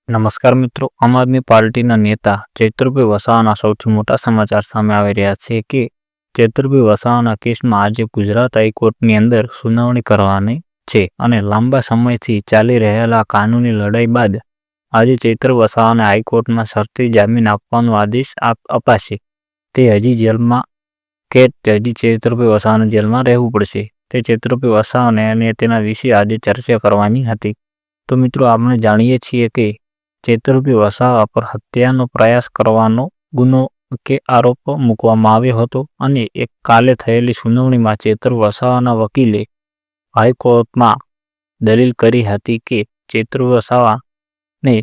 નમસ્કાર મિત્રો, આમ આદમી પાર્ટીના નેતા ચૈતરભાઈ વસાવાના સૌથી મોટા સમાચાર સામે આવી રહ્યા છે કે ચૈતરભાઈ વસાવાના કેસમાં આજે ગુજરાત હાઈકોર્ટની અંદર સુનાવણી કરવાની છે અને લાંબા સમયથી ચાલી રહેલા કાનૂની લડાઈ બાદ આજે ચૈતર વસાવાને હાઈકોર્ટમાં શરતી જામીન આપવાનો આદેશ અપાશે. તે હજી જેલમાં કે હજી ચૈતરભાઈ વસાવાને જેલમાં રહેવું પડશે, તે ચૈતરભાઈ વસાવાને અને તેના વિશે આજે ચર્ચા કરવાની હતી. તો મિત્રો, આપણે જાણીએ છીએ કે ચૈતરભાઈ વસાવા પર હત્યાનો પ્રયાસ કરવાનો ગુનો કે આરોપ મૂકવામાં આવ્યો હતો અને એક કાલે થયેલી સુનાવણીમાં ચૈતર વસાવાના વકીલે હાઈકોર્ટમાં દલીલ કરી હતી કે ચૈતર વસાવાને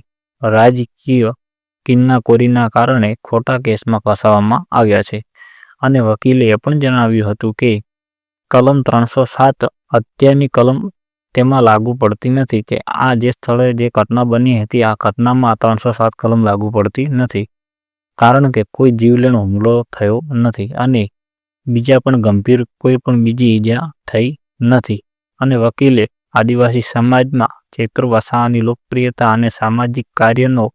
રાજકીય કિન્નાકોરીના કારણે ખોટા કેસમાં ફસાવવામાં આવ્યા છે અને વકીલે એ પણ જણાવ્યું હતું કે કલમ 307 હત્યાની કલમ તેમાં લાગુ પડતી નથી, કે આ જે સ્થળે જે ઘટના બની હતી આ ઘટનામાં 307 કલમ લાગુ પડતી નથી, કારણ કે કોઈ જીવલેણ હુમલો થયો નથી અને બીજા પણ ગંભીર કોઈ પણ બીજી ઈજા થઈ નથી. અને વકીલે આદિવાસી સમાજમાં ચૈતર વસાવાની લોકપ્રિયતા અને સામાજિક કાર્યનો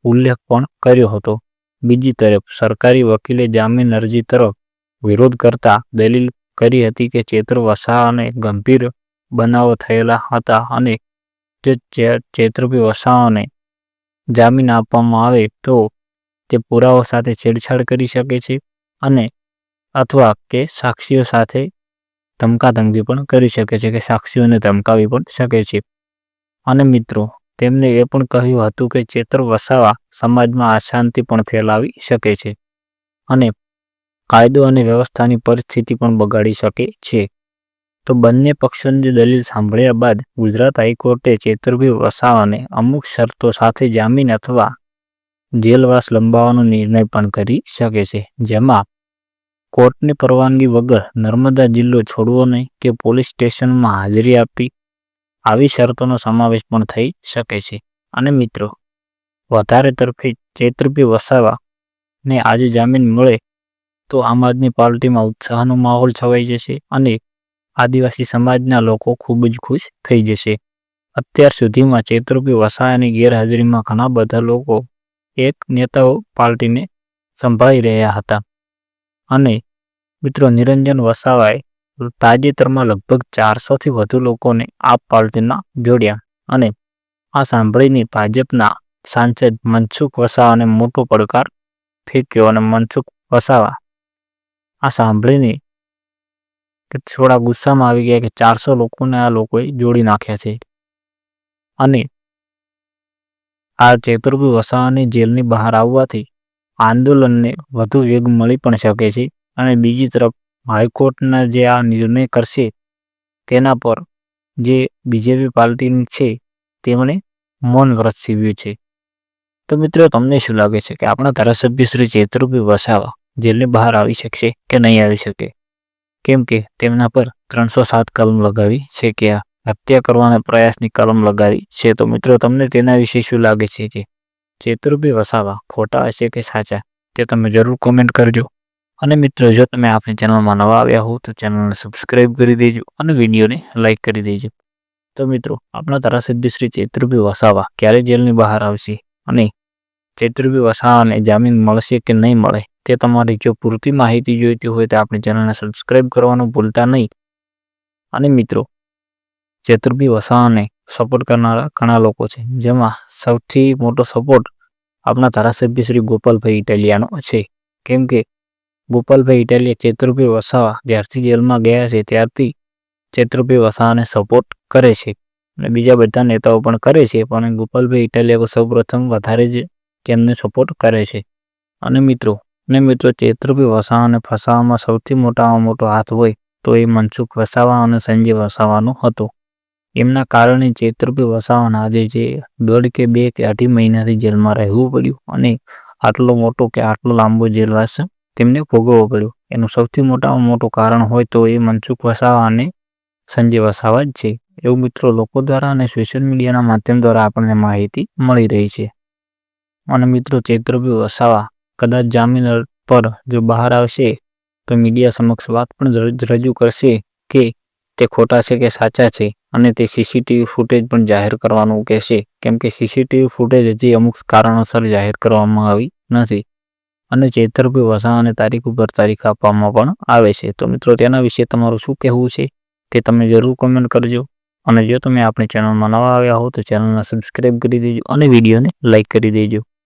ઉલ્લેખ પણ કર્યો હતો. બીજી તરફ સરકારી વકીલે જામીન અરજી તરફ વિરોધ કરતા દલીલ કરી હતી કે ચૈતર વસાવાને ગંભીર બનાવો થયેલા હતા અને જો ચૈતરભાઈ વસાવાને જામીન આપવામાં આવે તો તે પુરાવા સાથે છેડછાડ કરી શકે છે અને અથવા કે સાક્ષીઓ સાથે ધમકાધમકી પણ કરી શકે છે, કે સાક્ષીઓને ધમકાવી પણ શકે છે. અને મિત્રો, તેમને એ પણ કહ્યું હતું કે ચૈતર વસાવા સમાજમાં અશાંતિ પણ ફેલાવી શકે છે અને કાયદો અને વ્યવસ્થાની પરિસ્થિતિ પણ બગાડી શકે છે. તો બંને પક્ષોની દલીલ સાંભળ્યા બાદ ગુજરાત હાઈકોર્ટે ચૈતરભાઈ વસાવાને અમુક શરતો સાથે જામીન અથવા જેલવાસ લંબાવવાનો નિર્ણય પણ કરી શકે છે, જેમાં કોર્ટની પરવાનગી વગર નર્મદા જિલ્લો છોડવો નહીં કે પોલીસ સ્ટેશનમાં હાજરી આપવી, આવી શરતોનો સમાવેશ પણ થઈ શકે છે. અને મિત્રો, વધારે તરફી ચૈતરભાઈ વસાવાને આજે જામીન મળે તો આમ આદમી પાર્ટીમાં ઉત્સાહનો માહોલ છવાઈ જશે અને આદિવાસી સમાજના લોકો ખૂબ જ ખુશ થઈ જશે. અત્યાર સુધીમાં ચૈતરભાઈ વસાવાની ગેરહાજરીમાં ઘણા બધા લોકો એક નેતાઓ પાર્ટીને સંભાળી રહ્યા હતા અને મિત્રો, નિરંજન વસાવાએ તાજેતરમાં લગભગ 400થી વધુ લોકોને આપ પાર્ટીના જોડ્યા અને આ સાંભળીને ભાજપના સાંસદ મનસુખ વસાવાને મોટો પડકાર ફેંક્યો અને મનસુખ વસાવા આ સાંભળીને થોડા ગુસ્સામાં આવી ગયા કે 400 લોકોને આ લોકોએ જોડી નાખ્યા છે. અને આ ચૈતરભાઈ વસાવાને જેલની બહાર આવવાથી આંદોલનને વધુ વેગ મળી પણ શકે છે અને બીજી તરફ હાઈકોર્ટના જે આ નિર્ણય કરશે તેના પર જે બીજેપી પાર્ટીની છે તેમણે મૌન વ્રત સેવ્યું છે. તો મિત્રો, તમને શું લાગે છે કે આપણા ધારાસભ્ય શ્રી ચૈતરભાઈ વસાવા જેલની બહાર આવી શકશે કે નહીં આવી શકે? કેમ કે તેમના પર 307 કલમ લગાવી છે, કે હત્યા કરવાના પ્રયાસની કલમ લગાવી છે. તો મિત્રો, તમને તેના વિશે શું લાગે છે કે ચૈતરભાઈ વસાવા ખોટા હશે કે સાચા, તે તમે જરૂર કોમેન્ટ કરજો. અને મિત્રો, જો તમે આપણી ચેનલમાં નવા આવ્યા હો તો ચેનલને સબસ્ક્રાઈબ કરી દેજો અને વિડીયોને લાઈક કરી દેજો. તો મિત્રો, આપણા ધારાસભ્ય શ્રી ચૈતરભાઈ વસાવા ક્યારે જેલની બહાર આવશે અને ચૈતરભાઈ વસાવાને જામીન મળશે કે નહીં મળે, તે તમારી જો પૂરતી માહિતી જોઈતી હોય તો આપણી ચેનલને સબસ્ક્રાઈબ કરવાનું ભૂલતા નહીં. અને મિત્રો, ચૈતરભાઈ વસાવાને સપોર્ટ કરનારા ઘણા લોકો છે, જેમાં સૌથી મોટો સપોર્ટ આપણા ધારાસભ્ય શ્રી ગોપાલભાઈ ઇટાલિયાનો છે. કેમ કે ગોપાલભાઈ ઇટાલિયા ચૈતરભાઈ વસાવા જ્યારથી જેલમાં ગયા છે ત્યારથી ચૈતરભાઈ વસાવાને સપોર્ટ કરે છે અને બીજા બધા નેતાઓ પણ કરે છે, પણ ગોપાલભાઈ ઇટાલિયા સૌપ્રથમ વધારે જ તેમને સપોર્ટ કરે છે. અને મિત્રો, ચૈતરભાઈ વસાવાને ફસાવવામાં સૌથી મોટામાં મોટો હાથ હોય તો એ મનસુખ વસાવા અને સંજય વસાવાનો હતો. એમના કારણે ચૈતરભાઈ વસાવાને આજે જે 1.5 કે 2 કે 2.5 મહિનાથી જેલમાં રહેવું પડ્યું અને આટલો મોટો કે આટલો લાંબો જેલવાસ તેમને ભોગવવો પડ્યો. એનું સૌથી મોટામાં મોટું કારણ હોય તો એ મનસુખ વસાવા અને સંજય વસાવા જ છે, એવું મિત્રો લોકો દ્વારા અને સોશિયલ મીડિયાના માધ્યમ દ્વારા આપણને માહિતી મળી રહી છે. અને મિત્રો, ચૈતરભાઈ વસાવા કદાચ જામીન પર જો બહાર આવશે તો મીડિયા સમક્ષ વાત પણ રજૂ કરશે કે તે ખોટા છે કે સાચા છે અને તે સીસીટીવી ફૂટેજ પણ જાહેર કરવાનું કહેશે, કેમ કે સીસીટીવી ફૂટેજ હજી અમુક કારણોસર જાહેર કરવામાં આવી નથી અને ચૈતરભાઈ વસાવાને તારીખ ઉપર તારીખ આપવામાં પણ આવે છે. તો મિત્રો તેના વિશે તમારું શું કહેવું છે તે તમે જરૂર કોમેન્ટ કરજો અને જો તમે આપણી ચેનલમાં નવા આવ્યા હો તો ચેનલને સબસ્ક્રાઈબ કરી દેજો અને વિડીયોને લાઈક કરી દેજો.